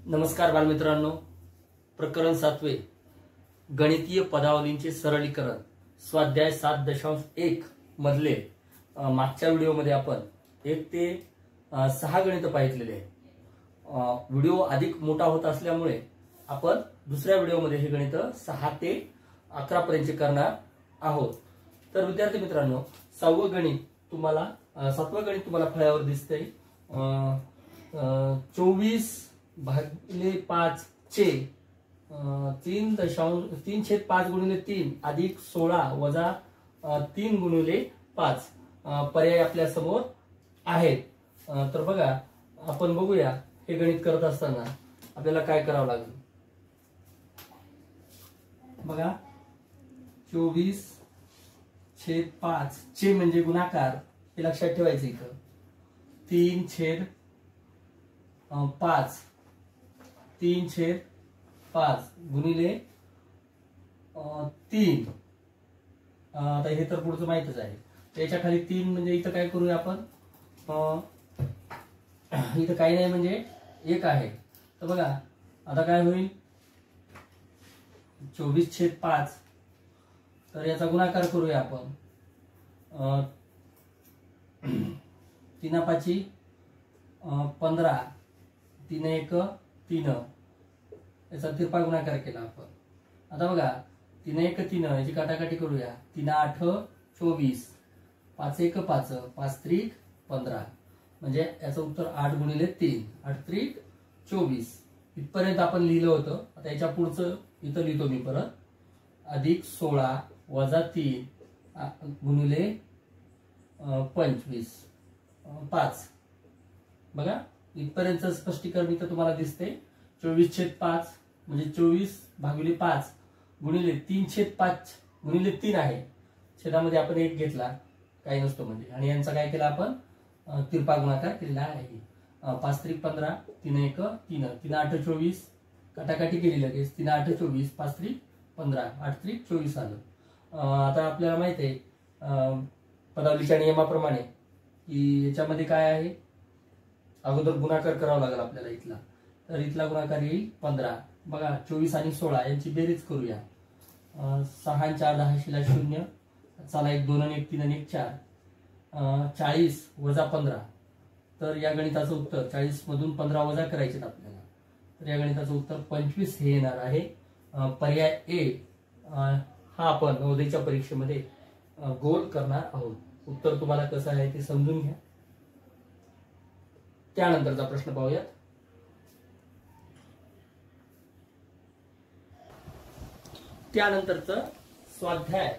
नमस्कार बालमित्रांनो, प्रकरण 7 गणितीय पदावलींचे सरलीकरण स्वाध्याय 7.1 मधले मागच्या व्हिडिओमध्ये आपण 1 ते 6 गणित पाहिलेले आहे। व्हिडिओ अधिक मोठा होत असल्यामुळे आपण दुसऱ्या व्हिडिओमध्ये हे गणित 6 ते 11 पर्यंत करणार आहोत। तर विद्यार्थी मित्रांनो, 7वं गणित तुम्हाला फळ्यावर दिसतंय। 24 भागिले 5 चे 3.5 गुणिले 3 अधिक 16 वजा 3 गुणिले 5 पर्याय आपल्या समोर आहेत। तर बघा, आपण बघूया हे गणित करत असताना आपल्याला काय करावं लागेल। बघा, 24/5 चे म्हणजे गुणाकार, हे लक्षात ठेवायचं। इथं 3/5 गुणिले 3। आता हे तर पुढचं माहितच आहे। त्याच्या खाली 3 म्हणजे इथं काय करूया आपण, इथं काही नाही म्हणजे 1 आहे। तर बघा आता काय होईल, 24/5 तर याचा गुणाकार करूया आपण। 3×5 15, 3×1 3, याचा तिरपा गुणाकार केला आपण। आता बघा, 3×1 3 याची काटाकाटी करूया। 3×8 24, 5×1 5, 5×3 15, म्हणजे याचं उत्तर 8 गुणिले 3, 8×3 24 इथपर्यंत आपण लिहिलं होतं। आता याच्या पुढचं इथं लिहितो मी परत, अधिक 16 वजा 3 गुणिले 25 5। बघा, इथपर्यंत स्पष्टीकरण इथं तुम्हाला दिसते। 24/5 म्हणजे 24/5 गुणिले 3/5 गुणिले 3 आहे। छेदामध्ये आपण 1 घेतला, काही नसतो म्हणजे, आणि यांचा काय केला आपण, तिरपा गुणाकार केलेला आहे। 5×3 15, 3×1 3, 3×8 24, काटाकाटी केली लगेच। 3×8 24, 5×3 15, 8×3 24 आलं। आता आपल्याला माहित आहे पदावलीच्या नियमाप्रमाणे की याच्यामध्ये काय आहे, अगोदर गुणाकार करावा लागेल आपल्याला इथला। तर इथला गुणाकार येईल 15। बघा, 24 आणि 16 यांची बेरीज करूया। 6 आणि 4 10 शिला 0, चला 1 2 आणि 1 3 आणि 1 4, 40 वजा 15। तर या गणिताचं उत्तर 40 मधून 15 वजा करायचे आपल्याला। तर या गणिताचं उत्तर 25 हे येणार आहे। पर्याय ए हा आपण नवोदयच्या परीक्षेमध्ये गोल करणार आहोत। उत्तर तुम्हाला कसं आहे ते समजून घ्या। त्यानंतरचा प्रश्न पाहूयात। त्यानंतरचं स्वाध्याय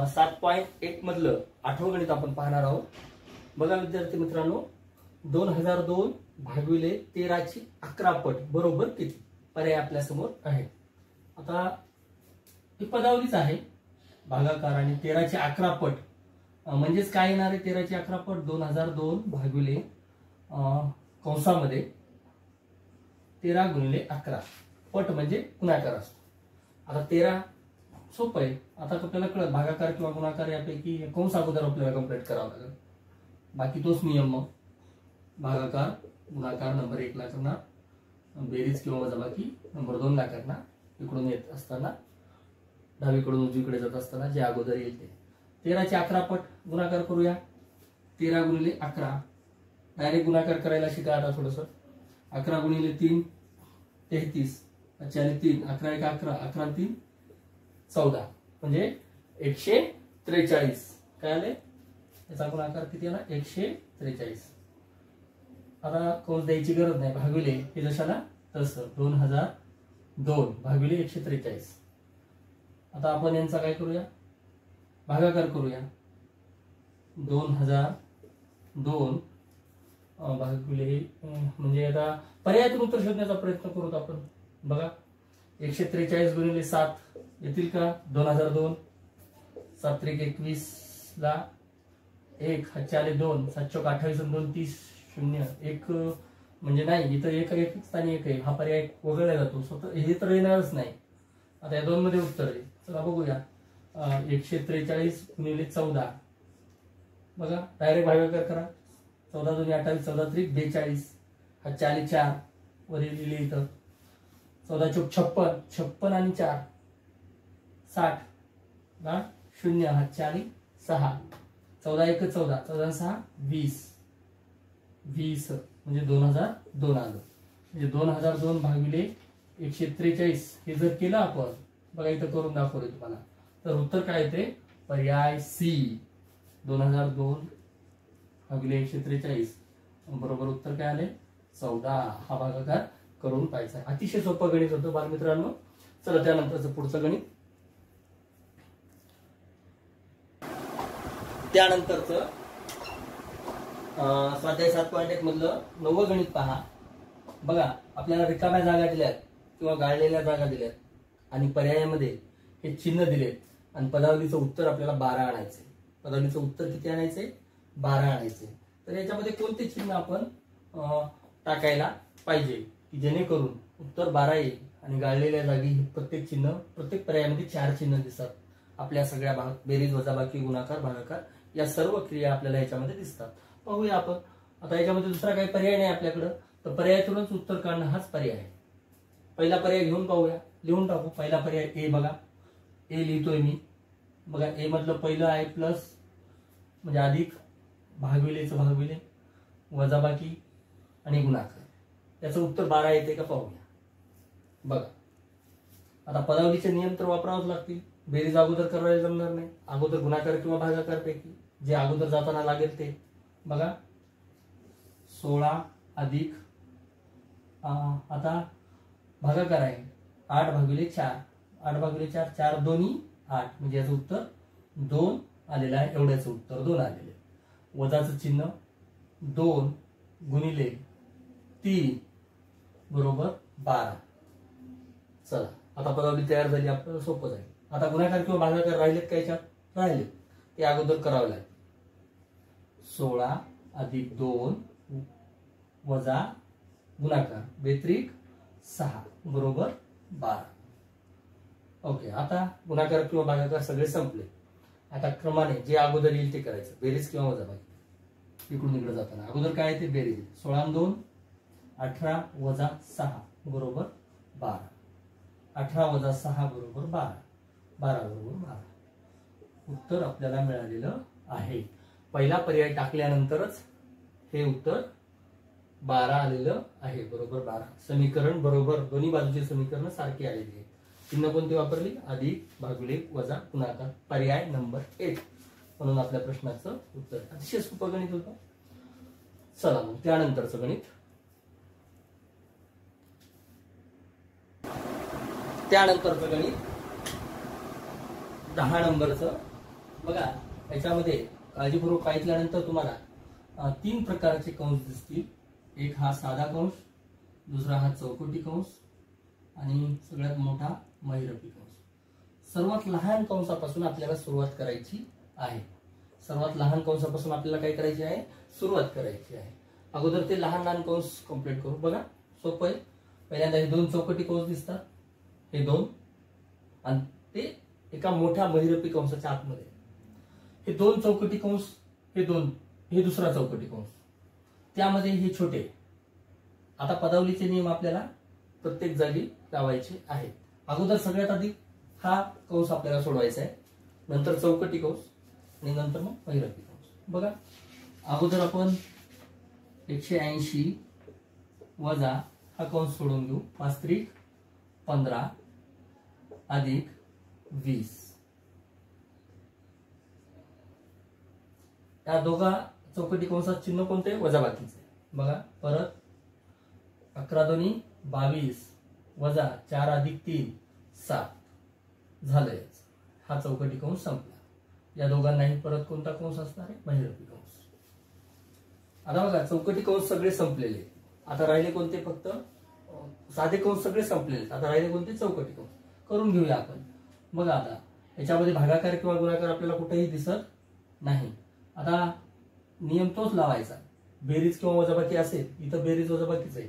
7.1 मधलं 8वं गणित आपण पाहणार आहोत। बघा विद्यार्थी मित्रांनो, 2002 भागिले 13ची 11 पट बरोबर किती पर्याय आपल्या समोर आहे। आता ही पदावलीच आहे, भागाकार आणि 13ची 11 पट म्हणजेच काय येणार आहे। 13ची 11 पट 2002 भागिले कंसामध्ये 13 गुणिले 11, पट म्हणजे गुणाकार असतो। आता 13 सोपं आहे। आता आपल्याला कळत भागाकार किंवा गुणाकार यापैकी कंस अगोदर आपल्याला कंप्लीट करावं लागेल, बाकी तोच नियम। मग भागाकार गुणाकार नंबर 1 ला करणार, बेरीज किंवा वजाबाकी नंबर 2 ला करणार। इकडून येत असताना डावीकडून उजवीकडे जात असताना जे अगोदर येईल ते 13ची 11 पट गुणाकार करूया। 13 गुणिले 11, डायरेक्ट गुणाकार करायला शिका आता थोडस। 11 गुणिले 3 33, 3 11 1 11, 11 3 14, म्हणजे 143। काय आले, याचा गुणाकार किती आला, 143। आता कंस द्यायची गरज नाही, भागिले हे जशाला तसं 2002 भागिले 143। आता आपण यांचा काय करूया, भागाकार करूया। 2002 भागिले म्हणजे आता पर्यायातून उत्तर शोधण्याचा प्रयत्न करूत आपण। बघा, 143 गुणिले 7 येतील का, 2002 7 3 21 ला 1 हातचे आले 2, 7 चौक 28 2 30 0 1 म्हणजे नाही, इथं 1 1 स्थानी 1 आहे। हा पर्याय वगळला जातो, स्वतः हे तर येणारच नाही। आता या 2 मध्ये उत्तर आहे, चला बघूया। 143 गुणिले 14, बघा डायरेक्ट भागाकार करा। 14 2 28, 14 3 42, हा 4 4 वरील लिहिले इथं 14 चौक 56, 56 आणि 4 60, 0 हा 4 6, 14 1 14, 14 6 20, 20 म्हणजे 2002 आलं. म्हणजे 2002 भागिले 143 हे जर केलं आपण, बघा इथं करून दाखवलं तुम्हाला, तर उत्तर काय येते? पर्याय सी 2002 भागिले 143. बरोबर उत्तर काय आले? 14. हा भागाकार करून पाहायचा आहे. अतिशय सोपं गणित होतं बालमित्रांनो. चला त्यानंतरचं पुढचं गणित. त्यानंतरचं स्वाध्याय 7.1 मधलं 9वं गणित पहा. बघा आपल्याला रिकाम्या जागा दिल्यात किंवा गाळलेल्या जागा दिल्यात आणि पर्यायामध्ये हे चिन्ह दिलेत आणि पदावलीचं उत्तर आपल्याला 12 आणायचे. पदावलीचं उत्तर किती आणायचे? 12 आणायचे. तर याच्यामध्ये कोणते चिन्ह आपण टाकायला पाहिजे की जेणेकरून उत्तर 12 येईल आणि गाळलेल्या जागी प्रत्येक चिन्ह, प्रत्येक पर्यायामध्ये 4 चिन्ह दिसतात. आपल्या सगळ्या भाग बेरीज वजाबाकी गुणाकार भागाकार या सर्व क्रिया आपल्याला याच्यामध्ये दिसतात. पाहूया आपण. आता याच्यामध्ये दुसरा काही पर्याय नाही आपल्याकडं, तर पर्यायातूनच उत्तर काढणं हाच पर्याय आहे. पहिला पर्याय घेऊन पाहूया, लिहून टाकू. पहिला पर्याय ए. बघा ए लिहितोय मी. बघा ए मधलं पहिलं आहे प्लस म्हणजे अधिक, भागविलेचं भागविले, वजाबाकी आणि गुणाकार. याचं उत्तर 12 येते का पाहूया. बघा आता पदावलीचे नियम तर वापरावेच लागतील. बेरीज अगोदर करायला जमणार नाही. अगोदर गुणाकार किंवा भागाकार पैकी जे अगोदर जाताना लागेल ते. बघा 16 अधिक आता भागाकार आहे 8 भागिले 4, 8 भागिले 4, 4 दोन्ही 8 म्हणजे याचं उत्तर 2 आलेलं आहे. एवढ्याचं उत्तर 2 आलेले. वजाचं चिन्ह 2 गुणिले 3 बरोबर 12. चला आता पदावली तयार झाली, आपल्याला सोपं जाईल. आता गुणाकार किंवा भागाकार राहिलेत का? याच्यात राहिलेत, ते अगोदर करावं लागेल. 16 अधिक 2 वजा गुणाकार बेत्रिक 6 बरोबर 12. ओके. आता गुणाकार किंवा भागाकार सगळे संपले. आता क्रमाने जे अगोदर येईल ते करायचं. बेरीज किंवा वजाबाकी इकडून इकडे जाताना अगोदर काय येते? बेरीज. 16 आणि 2 18 वजा 6 बरोबर 12. 18 वजा 6 बरोबर 12. 12 बरोबर 12. उत्तर आपल्याला मिळालेलं आहे. पहिला पर्याय टाकल्यानंतरच हे उत्तर 12 आलेलं आहे. बरोबर 12. समीकरण बरोबर, दोन्ही बाजूचे समीकरण सारखी आलेली आहे. चिन्ह कोणती वापरली? अधिक, भागिले, वजा, गुणाकार. पर्याय नंबर 1 म्हणून आपल्या प्रश्नाचं उत्तर. अतिशय सोपं गणित होतं. चला मग त्यानंतरचं गणित. त्यानंतरचं गणित 10 नंबरचं. बघा याच्यामध्ये काळजीपूर्वक पाहिल्यानंतर तुम्हाला 3 प्रकारचे कंस दिसतील. एक हा साधा कंस, दुसरा हा चौकटी कंस आणि सगळ्यात मोठा महिरपी कंस. सर्वात लहान कंसापासून आपल्याला सुरुवात करायची आहे. सर्वात लहान कंसापासून आपल्याला काय करायची आहे? सुरुवात करायची आहे. अगोदर ते लहान लहान कंस कंप्लीट करू. बघा सोपं आहे. पहिल्यांदा हे 2 चौकटी कंस दिसतात, हे 2 आणि ते एका मोठ्या महिरपी कंसाच्या आतमध्ये. हे 2 चौकटी कंस, हे 2, हे दुसरा चौकटी कंस, त्यामध्ये हे छोटे. आता पदावलीचे नियम आपल्याला प्रत्येक जागी लावायचे आहेत. अगोदर सगळ्यात आधी हा कंस आपल्याला सोडवायचा आहे, नंतर चौकटी कंस आणि नंतर मग महिरपी कंस. बघा अगोदर आपण 180 वजा हा कंस सोडून घेऊ. 5 त्रिक 15 अधिक 20. या दोघा चौकटी कंसात चिन्ह कोणते? वजाबाकीचे. बघा परत 11 दोन्ही 22 वजा 4 अधिक 3 7 झालंय. हा चौकटी कंस संपला. या दोघांनाही परत कोणता कंस असणार आहे? महिरपी कंस. आता बघा चौकटी कंस सगळे संपलेले. आता राहिले कोणते? फक्त साधे कंस सगळे संपलेले. आता राहिले कोणते? चौकटी कंस. करून घेऊया आपण. बघा आता याच्यामध्ये भागाकार किंवा गुणाकार आपल्याला कुठेही दिसत नाही. आता नियम तोच लावायचा. बेरीज किंवा वजाबाकी असेल, इथं बेरीज वजाबाकीच आहे.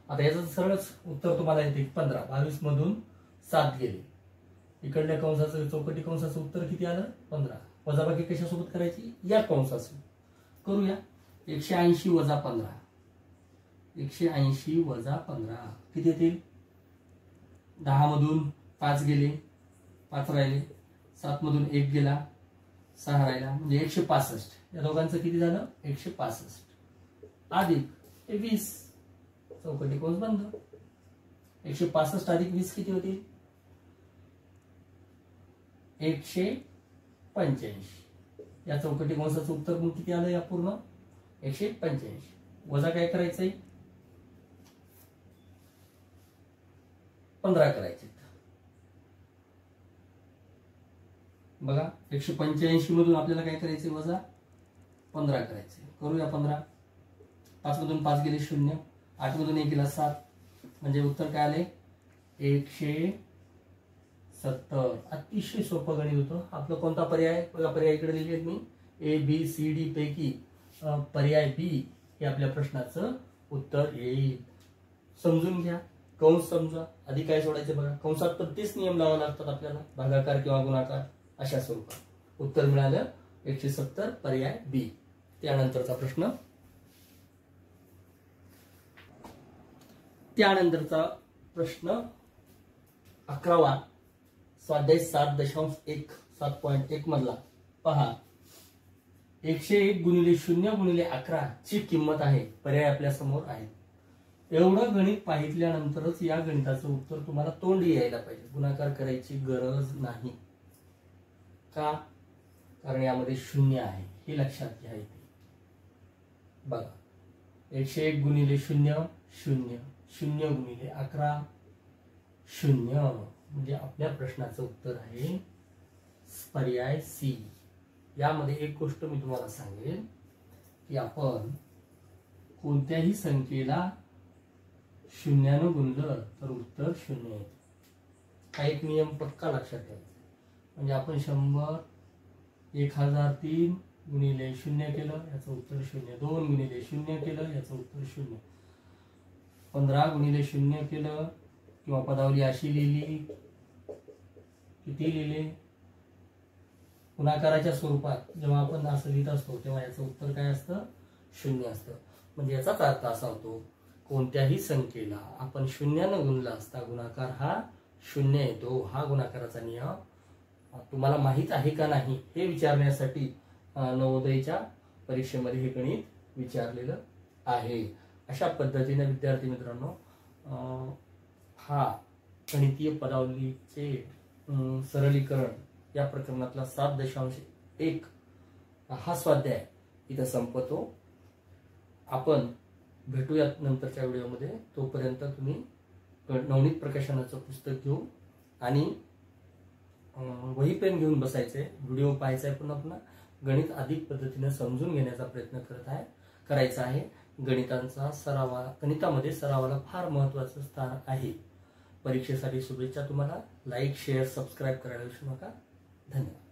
आता याचं सरळच उत्तर तुम्हाला येते 15. 22 मधून 7 गेले. इकडल्या कंसाचं चौकटी कंसाचं उत्तर किती आलं? 15. वजाबाकी कशासोबत करायची? या कंसाचं करूया. 180 वजा 15. 180 वजा 15 किती येतील? 10 मधून 5 गेले, 5 राहिले, 7 मधून 1 गेला, 6 राहिला, म्हणजे 165. या दोघांचं किती झालं? 165 अधिक 20, चौकटी कंस बंद. 165 अधिक 20 किती होतील? 185. या चौकटी कंसाचं उत्तर मग किती आलं? या पूर्ण 185. वजा काय करायचंय? 15 करायचे. बघा 185 मधून आपल्याला काय करायचे? वजा 15 करायचे. करूया 15. 5 मधून 5 गेले 0, 8 मधून 1 गेला 7, म्हणजे उत्तर काय आले? 170. अतिशय सोपं गणित होतं. आपलं कोणता पर्याय? बघा पर्याय इकडे लिहिले आहेत मी. ए बी सी डी पैकी पर्याय बी हे आपल्या प्रश्नाचं उत्तर येईल. समजून घ्या, कंस समजा. आधी काय सोडायचं बघा, कंसात पण तेच नियम लावावे लागतात आपल्याला, भागाकार किंवा गुणाकार अशा स्वरूपात. उत्तर मिळालं 170, पर्याय बी. त्यानंतरचा प्रश्न, त्यानंतरचा प्रश्न 11वा, स्वाध्याय 7.1 7.1 मधला पहा. 101 गुणिले 0 गुणिले 11 ची किंमत आहे. पर्याय आपल्या समोर आहे. एवढं गणित पाहिल्यानंतरच या गणिताचं उत्तर तुम्हाला तोंडी यायला पाहिजे. गुणाकार करायची गरज नाही. का? कारण यामध्ये 0 आहे, हे लक्षात घ्या. बघा 101 गुणिले 0 0, 0 गुणिले 11 0, म्हणजे आपल्या प्रश्नाचं उत्तर आहे पर्याय सी. यामध्ये एक गोष्ट मी तुम्हाला सांगेन की आपण कोणत्याही संख्येला 0 गुणलं तर उत्तर 0 येते. हा एक नियम पक्का लक्षात ठेवायचा. म्हणजे आपण 100 1003 गुणिले 0 केलं, याचं उत्तर 0. 2 गुणिले 0 केलं, याचं उत्तर 0. 15 गुणिले 0 केलं, किंवा पदावली अशी लिहिली, किती लिहिले? गुणाकाराच्या स्वरूपात जेव्हा आपण असं लिहित असतो तेव्हा याचं उत्तर काय असतं? 0 असतं. म्हणजे याचाच अर्थ असा होतो, कोणत्याही संख्येला आपण 0 गुणला असता गुणाकार हा 0 येतो. हा गुणाकाराचा नियम तुम्हाला माहित आहे का नाही हे विचारण्यासाठी नवोदयच्या परीक्षेमध्ये हे गणित विचारलेलं आहे. अशा पद्धतीने विद्यार्थी मित्रांनो, हा गणितीय पदावलीचे सरलीकरण या प्रकरणातला 7.1 हा स्वाध्याय इथं संपतो. आपण भेटूयात नंतरच्या व्हिडिओमध्ये. तोपर्यंत तुम्ही नवनीत प्रकाशनाचं पुस्तक घेऊन आणि वही पेन घेऊन बसायचंय. व्हिडिओ पाहायचाय, पुन्हा पुन्हा गणित अधिक पद्धतीने समजून घेण्याचा प्रयत्न करायचा आहे. गणितामध्ये सरावाला फार महत्वाचं स्थान आहे. परीक्षेसाठी शुभेच्छा तुम्हाला. लाईक, शेअर, सबस्क्राईब करायला विसरू नका. धन्यवाद.